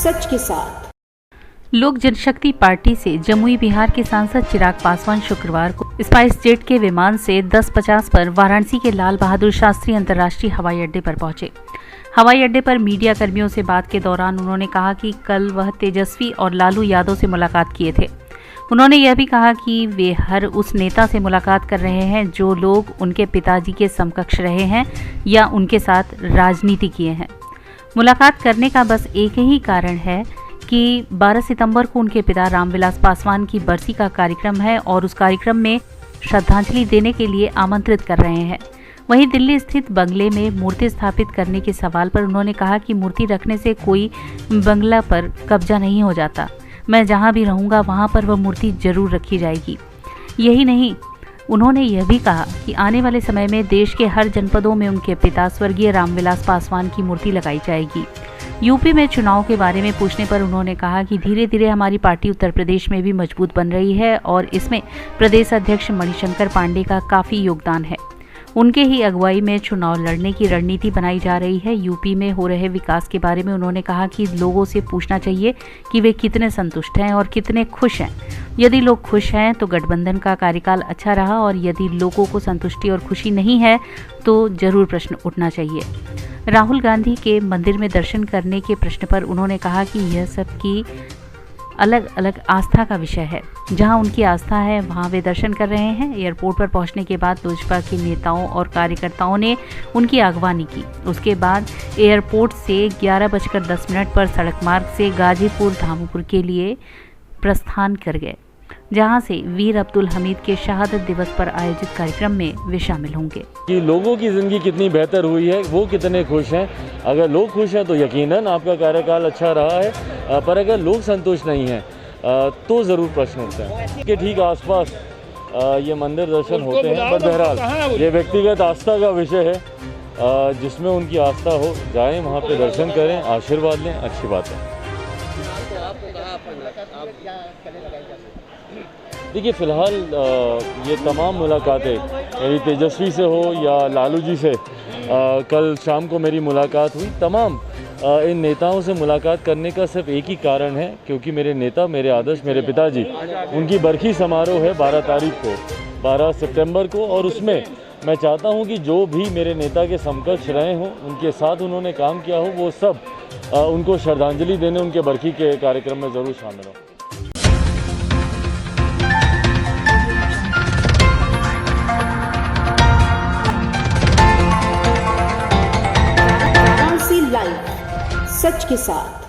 सच के साथ। लोक जनशक्ति पार्टी से जमुई बिहार के सांसद चिराग पासवान शुक्रवार को स्पाइस जेट के विमान से 10:50 पर वाराणसी के लाल बहादुर शास्त्री अंतर्राष्ट्रीय हवाई अड्डे पर पहुंचे। हवाई अड्डे पर मीडिया कर्मियों से बात के दौरान उन्होंने कहा कि कल वह तेजस्वी और लालू यादव से मुलाकात किए थे। उन्होंने यह भी कहा कि वे हर उस नेता से मुलाकात कर रहे हैं जो लोग उनके पिताजी के समकक्ष रहे हैं या उनके साथ राजनीति किए हैं। मुलाकात करने का बस एक ही कारण है कि 12 सितंबर को उनके पिता रामविलास पासवान की बरसी का कार्यक्रम है और उस कार्यक्रम में श्रद्धांजलि देने के लिए आमंत्रित कर रहे हैं। वहीं दिल्ली स्थित बंगले में मूर्ति स्थापित करने के सवाल पर उन्होंने कहा कि मूर्ति रखने से कोई बंगला पर कब्जा नहीं हो जाता। मैं जहां भी रहूंगा वहां पर वह मूर्ति जरूर रखी जाएगी। यही नहीं, उन्होंने यह भी कहा कि आने वाले समय में देश के हर जनपदों में उनके पिता स्वर्गीय रामविलास पासवान की मूर्ति लगाई जाएगी। यूपी में चुनाव के बारे में पूछने पर उन्होंने कहा कि धीरे धीरे हमारी पार्टी उत्तर प्रदेश में भी मजबूत बन रही है और इसमें प्रदेश अध्यक्ष मणिशंकर पांडे का काफ़ी योगदान है। उनके ही अगुवाई में चुनाव लड़ने की रणनीति बनाई जा रही है। यूपी में हो रहे विकास के बारे में उन्होंने कहा कि लोगों से पूछना चाहिए कि वे कितने संतुष्ट हैं और कितने खुश हैं। यदि लोग खुश हैं तो गठबंधन का कार्यकाल अच्छा रहा और यदि लोगों को संतुष्टि और खुशी नहीं है तो जरूर प्रश्न उठना चाहिए। राहुल गांधी के मंदिर में दर्शन करने के प्रश्न पर उन्होंने कहा कि यह सबकी अलग अलग आस्था का विषय है। जहां उनकी आस्था है वहां वे दर्शन कर रहे हैं। एयरपोर्ट पर पहुंचने के बाद भाजपा के नेताओं और कार्यकर्ताओं ने उनकी अगवानी की। उसके बाद एयरपोर्ट से 11:10 पर सड़क मार्ग से गाजीपुर धामपुर के लिए प्रस्थान कर गए, जहां से वीर अब्दुल हमीद के शहादत दिवस पर आयोजित कार्यक्रम में वे शामिल होंगे। कि लोगों की ज़िंदगी कितनी बेहतर हुई है, वो कितने खुश हैं। अगर लोग खुश हैं तो यकीनन आपका कार्यकाल अच्छा रहा है, पर अगर लोग संतुष्ट नहीं हैं तो ज़रूर प्रश्न उठते हैं। कि ठीक आसपास ये मंदिर दर्शन होते हैं, पर बहरहाल ये व्यक्तिगत आस्था का विषय है। जिसमें उनकी आस्था हो, जाएं वहाँ पे दर्शन करें, आशीर्वाद लें, अच्छी बात है। देखिए, फ़िलहाल ये तमाम मुलाकातें मेरी तेजस्वी से हो या लालू जी से, कल शाम को मेरी मुलाकात हुई। तमाम इन नेताओं से मुलाकात करने का सिर्फ एक ही कारण है, क्योंकि मेरे नेता, मेरे आदर्श, मेरे पिताजी, उनकी बरखी समारोह है 12 तारीख को, 12 सितंबर को। और उसमें मैं चाहता हूं कि जो भी मेरे नेता के समकक्ष रहे हों, उनके साथ उन्होंने काम किया हो, वो सब उनको श्रद्धांजलि देने उनके बरखी के कार्यक्रम में ज़रूर शामिल हों। लाइव सच के साथ।